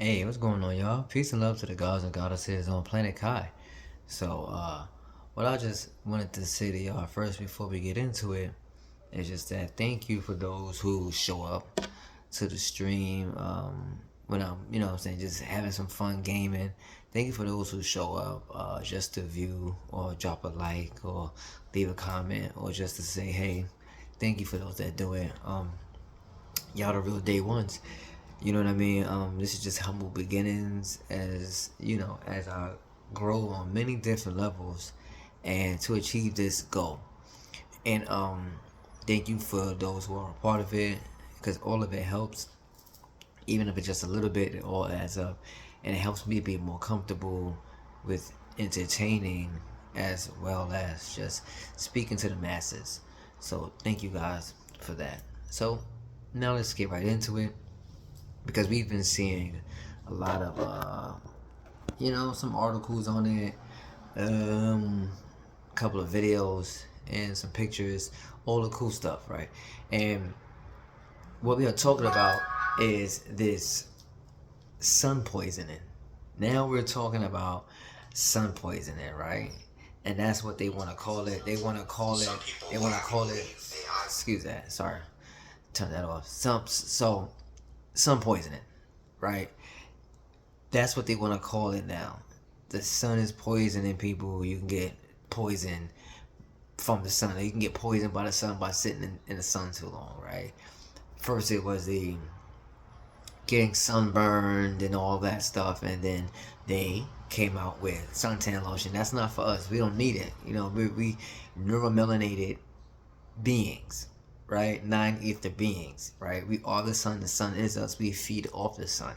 Hey, what's going on, y'all? Peace and love to the gods and goddesses on planet Kai. What I just wanted to say to y'all first before we get into it is just that thank you for those who show up to the stream when I'm, what I'm saying, just having some fun gaming. Thank you for those who show up just to view or drop a like or leave a comment or just to say, hey, thank you for those that do it. Y'all the real day ones. You know what I mean? This is just humble beginnings as I grow on many different levels and to achieve this goal. And thank you for those who are a part of it because all of it helps. Even if it's just a little bit, it all adds up. And it helps me be more comfortable with entertaining as well as just speaking to the masses. So thank you guys for that. So now let's get right into it because we've been seeing a lot of some articles on it, a couple of videos and some pictures, all the cool stuff, right? And what we are talking about is this sun poisoning. Now we're talking about sun poisoning, right? And that's what they want to call it. They want to call it. They want to call it. Excuse that. Sorry, turn that off. Sun poisoning, right? That's what they want to call it now. The sun is poisoning people. You can get poisoned from the sun. You can get poisoned by the sun by sitting in the sun too long, right? First it was the getting sunburned and all that stuff, and then they came out with suntan lotion. That's not for us. We don't need it. We neuromelanated beings, right? Nine ether beings, right? We are the sun. The sun is us. We feed off the sun.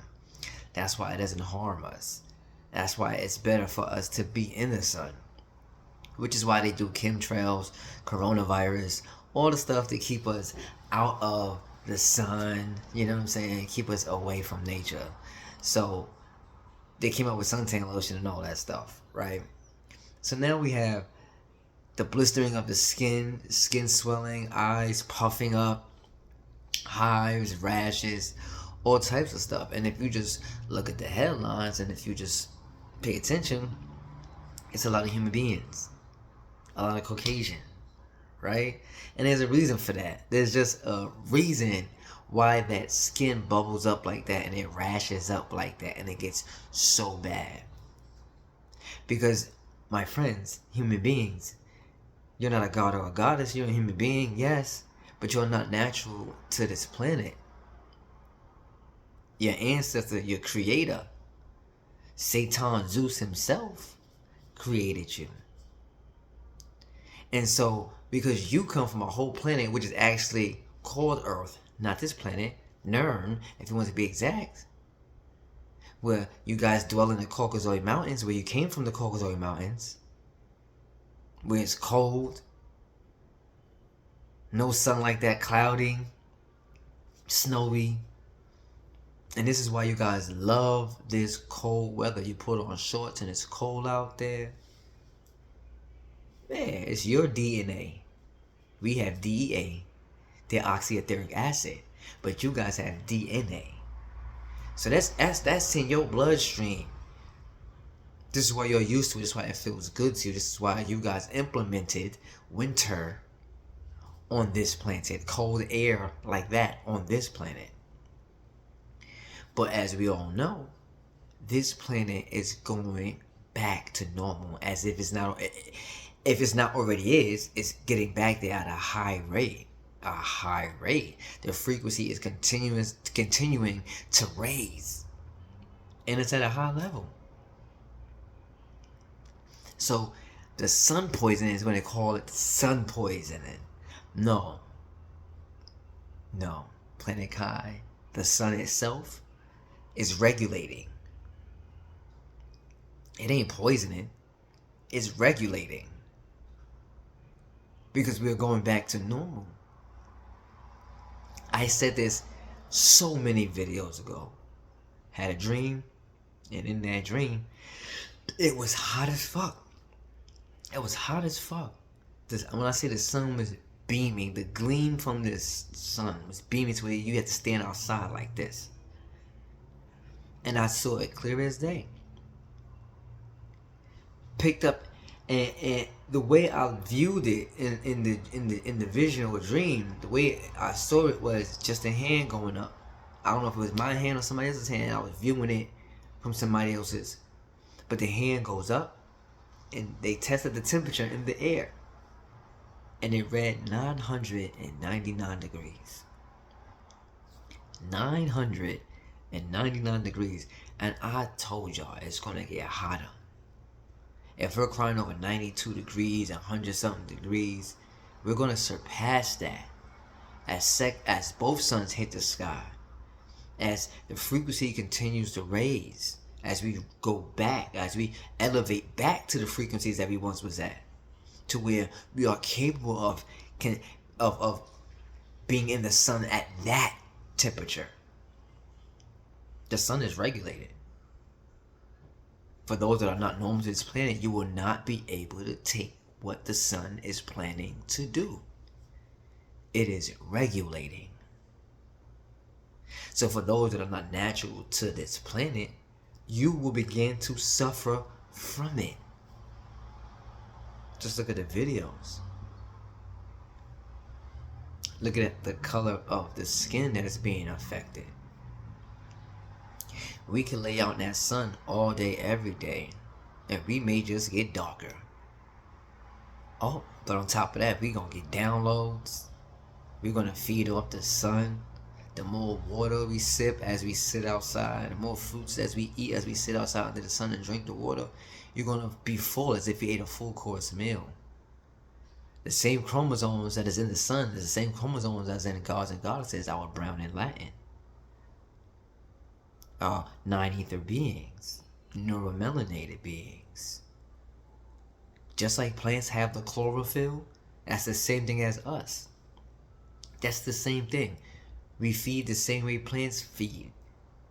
That's why it doesn't harm us. That's why it's better for us to be in the sun. Which is why they do chemtrails, coronavirus, all the stuff to keep us out of the sun, you know what I'm saying? Keep us away from nature. So they came up with suntan lotion and all that stuff, right? So now we have the blistering of the skin swelling, eyes puffing up, hives, rashes, all types of stuff. And if you just look at the headlines and if you just pay attention, it's a lot of human beings, a lot of Caucasian, right? And there's a reason for that. There's just a reason why that skin bubbles up like that and it rashes up like that and it gets so bad. Because, my friends, human beings, you're not a god or a goddess, you're a human being, yes, but you're not natural to this planet. Your ancestor, your creator, Satan, Zeus himself, created you. And so, because you come from a whole planet, which is actually called Earth, not this planet, Nern, if you want to be exact, where you guys dwell in the Caucasoid Mountains, where you came from the Caucasoid Mountains, where it's cold, no sun like that, cloudy, snowy. And this is why you guys love this cold weather. You put on shorts and it's cold out there. Man, it's your DNA. We have DEA, deoxyetheric acid, but you guys have DNA. So that's in your bloodstream. This is why you're used to it. This is why it feels good to you. This is why you guys implemented winter on this planet, cold air like that on this planet. But as we all know, this planet is going back to normal as if it's not. If it's not already it's getting back there at a high rate. A high rate. The frequency is continuing to raise. And it's at a high level. So the sun poisoning is when they call it sun poisoning. No. Planet Kai, the sun itself, is regulating. It ain't poisoning. It's regulating. Because we're going back to normal. I said this so many videos ago. Had a dream, and in that dream, it was hot as fuck. It was hot as fuck. When I say the sun was beaming, the gleam from this sun was beaming to where you had to stand outside like this. And I saw it clear as day. Picked up, and the way I viewed it in the vision or dream, the way I saw it was just a hand going up. I don't know if it was my hand or somebody else's hand. I was viewing it from somebody else's. But the hand goes up, and they tested the temperature in the air, and it read 999 degrees. 999 degrees. And I told y'all it's gonna get hotter. If we're crying over 92 degrees and 100 something degrees, we're gonna surpass that as both suns hit the sky, as the frequency continues to raise, as we go back, as we elevate back to the frequencies that we once was at, to where we are capable of being in the sun at that temperature. The sun is regulated. For those that are not known to this planet, you will not be able to take what the sun is planning to do. It is regulating. So for those that are not natural to this planet, you will begin to suffer from it. Just look at the videos. Look at the color of the skin that is being affected. We can lay out in that sun all day, every day, and we may just get darker. Oh, but on top of that, we're going to get downloads. We're going to feed off the sun. The more water we sip as we sit outside, the more fruits as we eat as we sit outside under the sun and drink the water, you're going to be full as if you ate a full course meal. The same chromosomes that is in the sun is the same chromosomes as in the gods and goddesses, our brown and Latin. 9 ether beings, neuromelanated beings. Just like plants have the chlorophyll, that's the same thing as us. That's the same thing. We feed the same way plants feed.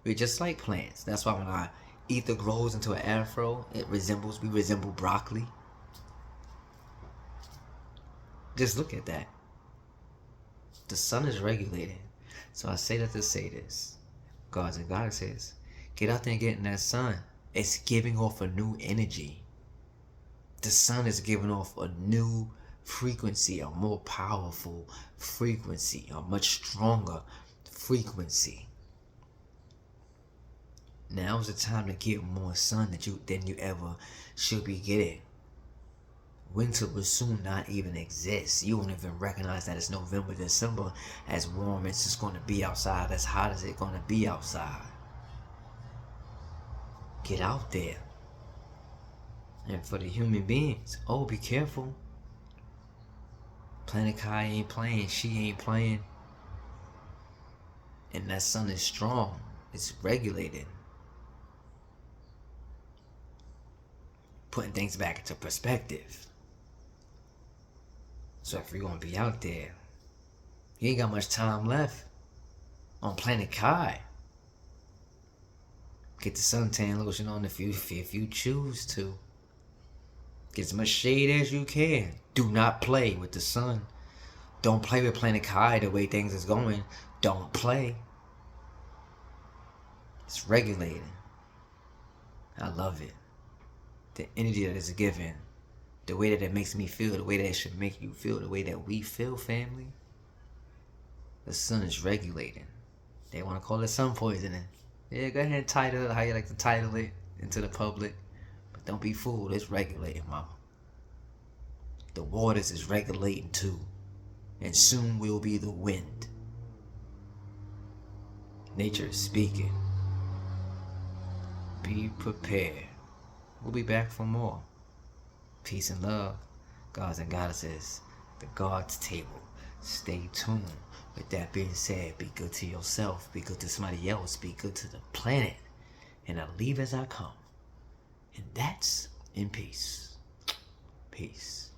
We're just like plants. That's why when our ether grows into an afro, we resemble broccoli. Just look at that. The sun is regulated. So I say that to say this. Gods and goddesses, get out there and get in that sun. It's giving off a new energy. The sun is giving off a new frequency, a more powerful frequency, a much stronger frequency. Now is the time to get more sun than you ever should be getting. Winter will soon not even exist. You won't even recognize that it's November, December, as warm as it's going to be outside, as hot as it's going to be outside. Get out there. And for the human beings, oh, be careful. Planet Kai ain't playing, she ain't playing. And that sun is strong. It's regulated. Putting things back into perspective. So if you're going to be out there, you ain't got much time left on Planet Kai. Get the suntan lotion on if you choose to. Get as much shade as you can. Do not play with the sun. Don't play with Planet Kai the way things is going. Don't play. It's regulating. I love it. The energy that is given. The way that it makes me feel, the way that it should make you feel, the way that we feel, family. The sun is regulating. They want to call it sun poisoning. Yeah, go ahead and title it how you like to title it into the public. But don't be fooled, it's regulating, mama. The waters is regulating too. And soon will be the wind. Nature is speaking. Be prepared. We'll be back for more. Peace and love, gods and goddesses, the God's table. Stay tuned. With that being said, be good to yourself, be good to somebody else, be good to the planet, and I leave as I come. And that's in peace. Peace.